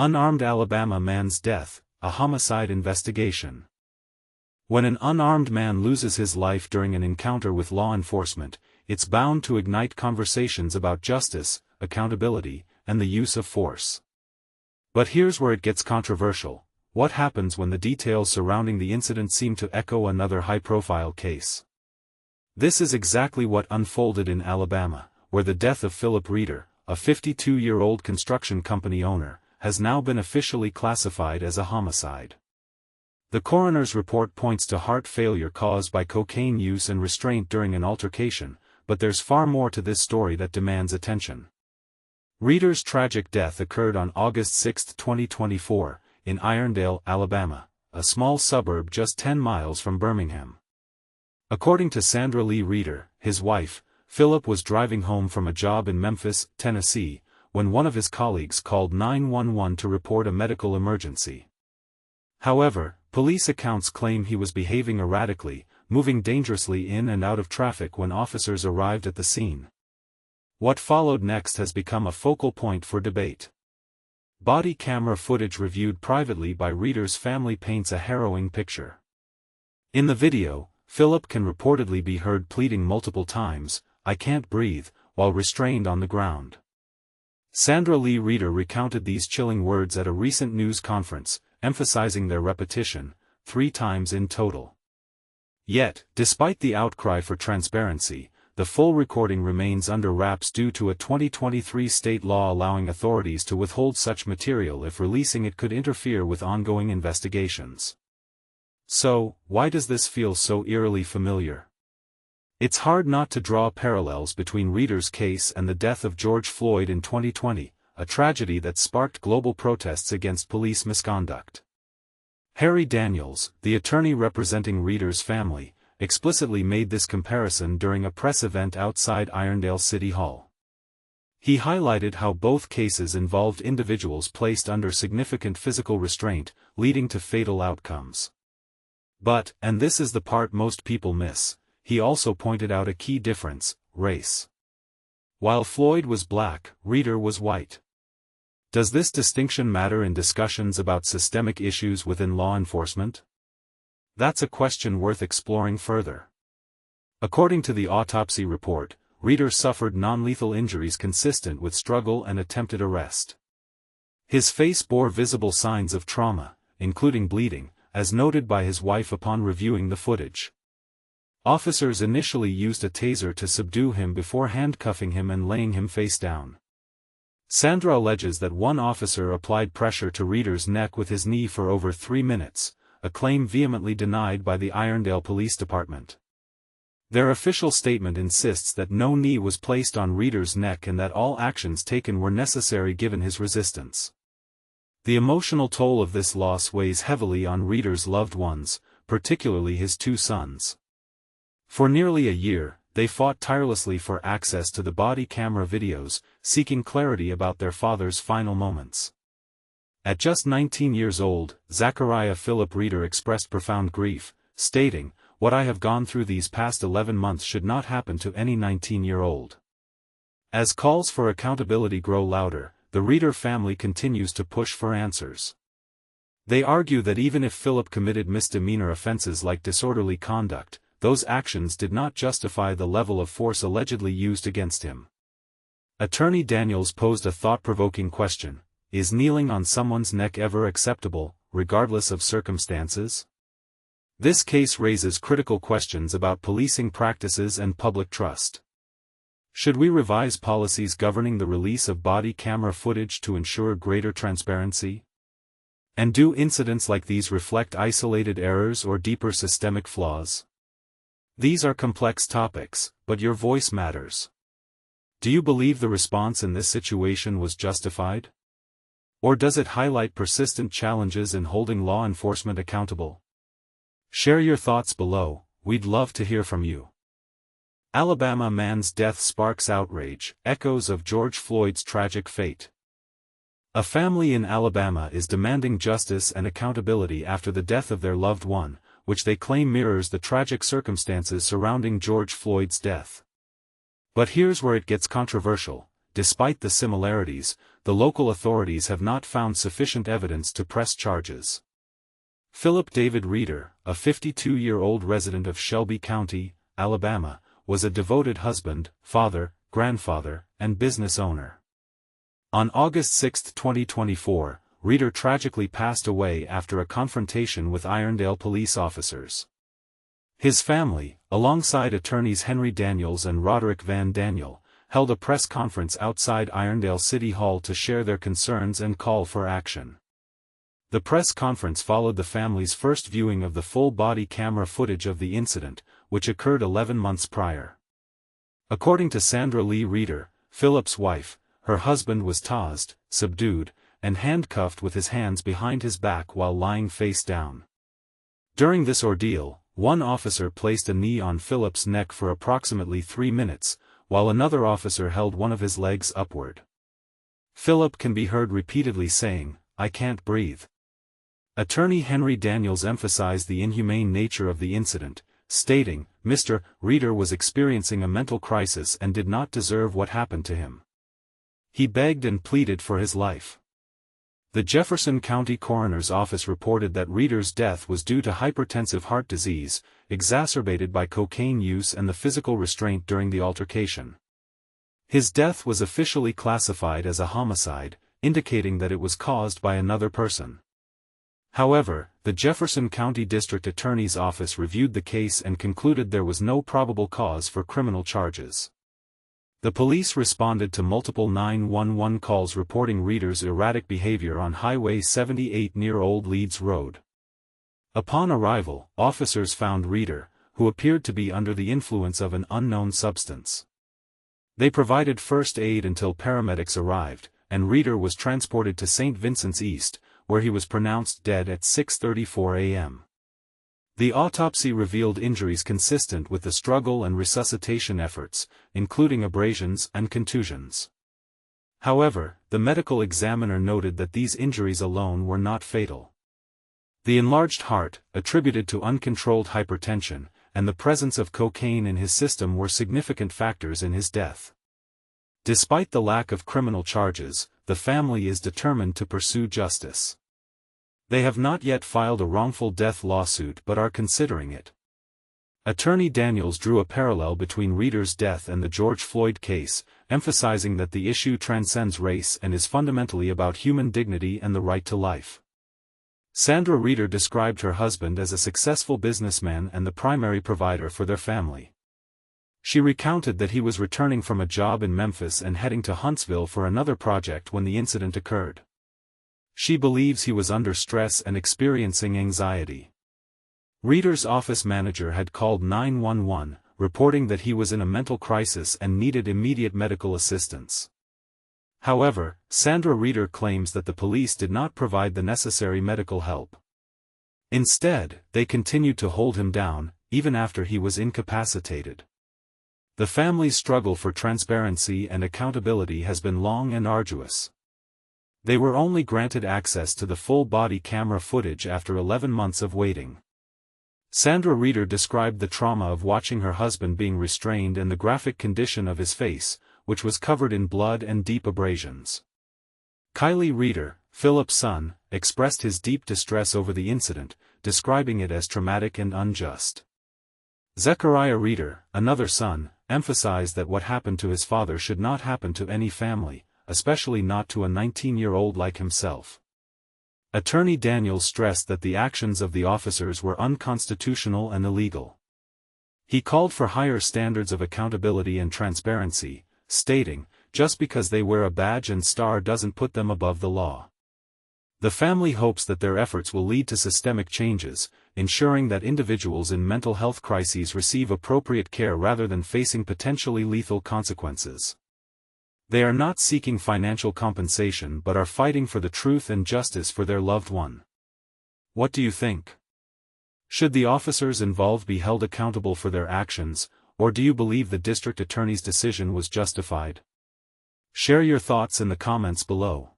Unarmed Alabama man's death, a homicide investigation. When an unarmed man loses his life during an encounter with law enforcement, it's bound to ignite conversations about justice, accountability, and the use of force. But here's where it gets controversial. What happens when the details surrounding the incident seem to echo another high-profile case? This is exactly what unfolded in Alabama, where the death of Phillip Reeder, a 52-year-old construction company owner, has now been officially classified as a homicide. The coroner's report points to heart failure caused by cocaine use and restraint during an altercation, but there's far more to this story that demands attention. Reeder's tragic death occurred on August 6, 2024, in Irondale, Alabama, a small suburb just 10 miles from Birmingham. According to Sandra Lee Reeder, his wife, Phillip was driving home from a job in Memphis, Tennessee, when one of his colleagues called 911 to report a medical emergency. However, police accounts claim he was behaving erratically, moving dangerously in and out of traffic when officers arrived at the scene. What followed next has become a focal point for debate. Body camera footage reviewed privately by Reeder's family paints a harrowing picture. In the video, Phillip can reportedly be heard pleading multiple times, "I can't breathe," while restrained on the ground. Sandra Lee Reeder recounted these chilling words at a recent news conference, emphasizing their repetition, 3 times in total. Yet, despite the outcry for transparency, the full recording remains under wraps due to a 2023 state law allowing authorities to withhold such material if releasing it could interfere with ongoing investigations. So, why does this feel so eerily familiar? It's hard not to draw parallels between Reeder's case and the death of George Floyd in 2020, a tragedy that sparked global protests against police misconduct. Harry Daniels, the attorney representing Reeder's family, explicitly made this comparison during a press event outside Irondale City Hall. He highlighted how both cases involved individuals placed under significant physical restraint, leading to fatal outcomes. But, and this is the part most people miss, he also pointed out a key difference: race. While Floyd was black, Reeder was white. Does this distinction matter in discussions about systemic issues within law enforcement? That's a question worth exploring further. According to the autopsy report, Reeder suffered non-lethal injuries consistent with struggle and attempted arrest. His face bore visible signs of trauma, including bleeding, as noted by his wife upon reviewing the footage. Officers initially used a taser to subdue him before handcuffing him and laying him face down. Sandra alleges that one officer applied pressure to Reeder's neck with his knee for over 3 minutes, a claim vehemently denied by the Irondale Police Department. Their official statement insists that no knee was placed on Reeder's neck and that all actions taken were necessary given his resistance. The emotional toll of this loss weighs heavily on Reeder's loved ones, particularly his 2 sons. For nearly a year, they fought tirelessly for access to the body camera videos, seeking clarity about their father's final moments. At just 19 years old, Zachariah Phillip Reeder expressed profound grief, stating, "What I have gone through these past 11 months should not happen to any 19-year-old." As calls for accountability grow louder, the Reeder family continues to push for answers. They argue that even if Phillip committed misdemeanor offenses like disorderly conduct, those actions did not justify the level of force allegedly used against him. Attorney Daniels posed a thought-provoking question: is kneeling on someone's neck ever acceptable, regardless of circumstances? This case raises critical questions about policing practices and public trust. Should we revise policies governing the release of body camera footage to ensure greater transparency? And do incidents like these reflect isolated errors or deeper systemic flaws? These are complex topics, but your voice matters. Do you believe the response in this situation was justified? Or does it highlight persistent challenges in holding law enforcement accountable? Share your thoughts below, we'd love to hear from you. Alabama man's death sparks outrage, echoes of George Floyd's tragic fate. A family in Alabama is demanding justice and accountability after the death of their loved one, which they claim mirrors the tragic circumstances surrounding George Floyd's death. But here's where it gets controversial. despite the similarities, the local authorities have not found sufficient evidence to press charges. Phillip David Reeder, a 52-year-old resident of Shelby County, Alabama, was a devoted husband, father, grandfather, and business owner. On August 6, 2024, Reeder tragically passed away after a confrontation with Irondale police officers. His family, alongside attorneys Henry Daniels and Roderick Van Daniel, held a press conference outside Irondale City Hall to share their concerns and call for action. The press conference followed the family's first viewing of the full-body camera footage of the incident, which occurred 11 months prior. According to Sandra Lee Reeder, Phillip's wife, her husband was tossed, subdued, and handcuffed with his hands behind his back while lying face down. During this ordeal, one officer placed a knee on Phillip's neck for approximately 3 minutes, while another officer held one of his legs upward. Phillip can be heard repeatedly saying, "I can't breathe." Attorney Henry Daniels emphasized the inhumane nature of the incident, stating, "Mr. Reeder was experiencing a mental crisis and did not deserve what happened to him. He begged and pleaded for his life." The Jefferson County Coroner's Office reported that Reeder's death was due to hypertensive heart disease, exacerbated by cocaine use and the physical restraint during the altercation. His death was officially classified as a homicide, indicating that it was caused by another person. However, the Jefferson County District Attorney's Office reviewed the case and concluded there was no probable cause for criminal charges. The police responded to multiple 911 calls reporting Reeder's erratic behavior on Highway 78 near Old Leeds Road. Upon arrival, officers found Reeder, who appeared to be under the influence of an unknown substance. They provided first aid until paramedics arrived, and Reeder was transported to St. Vincent's East, where he was pronounced dead at 6:34 a.m. The autopsy revealed injuries consistent with the struggle and resuscitation efforts, including abrasions and contusions. However, the medical examiner noted that these injuries alone were not fatal. The enlarged heart, attributed to uncontrolled hypertension, and the presence of cocaine in his system were significant factors in his death. Despite the lack of criminal charges, the family is determined to pursue justice. They have not yet filed a wrongful death lawsuit but are considering it. Attorney Daniels drew a parallel between Reeder's death and the George Floyd case, emphasizing that the issue transcends race and is fundamentally about human dignity and the right to life. Sandra Reeder described her husband as a successful businessman and the primary provider for their family. She recounted that he was returning from a job in Memphis and heading to Huntsville for another project when the incident occurred. She believes he was under stress and experiencing anxiety. Reeder's office manager had called 911, reporting that he was in a mental crisis and needed immediate medical assistance. However, Sandra Reeder claims that the police did not provide the necessary medical help. Instead, they continued to hold him down, even after he was incapacitated. The family's struggle for transparency and accountability has been long and arduous. They were only granted access to the full-body camera footage after 11 months of waiting. Sandra Reeder described the trauma of watching her husband being restrained and the graphic condition of his face, which was covered in blood and deep abrasions. Kylie Reeder, Phillip's son, expressed his deep distress over the incident, describing it as traumatic and unjust. Zechariah Reeder, another son, emphasized that what happened to his father should not happen to any family, especially not to a 19-year-old like himself. Attorney Daniels stressed that the actions of the officers were unconstitutional and illegal. He called for higher standards of accountability and transparency, stating, "Just because they wear a badge and star doesn't put them above the law." The family hopes that their efforts will lead to systemic changes, ensuring that individuals in mental health crises receive appropriate care rather than facing potentially lethal consequences. They are not seeking financial compensation but are fighting for the truth and justice for their loved one. What do you think? Should the officers involved be held accountable for their actions, or do you believe the district attorney's decision was justified? Share your thoughts in the comments below.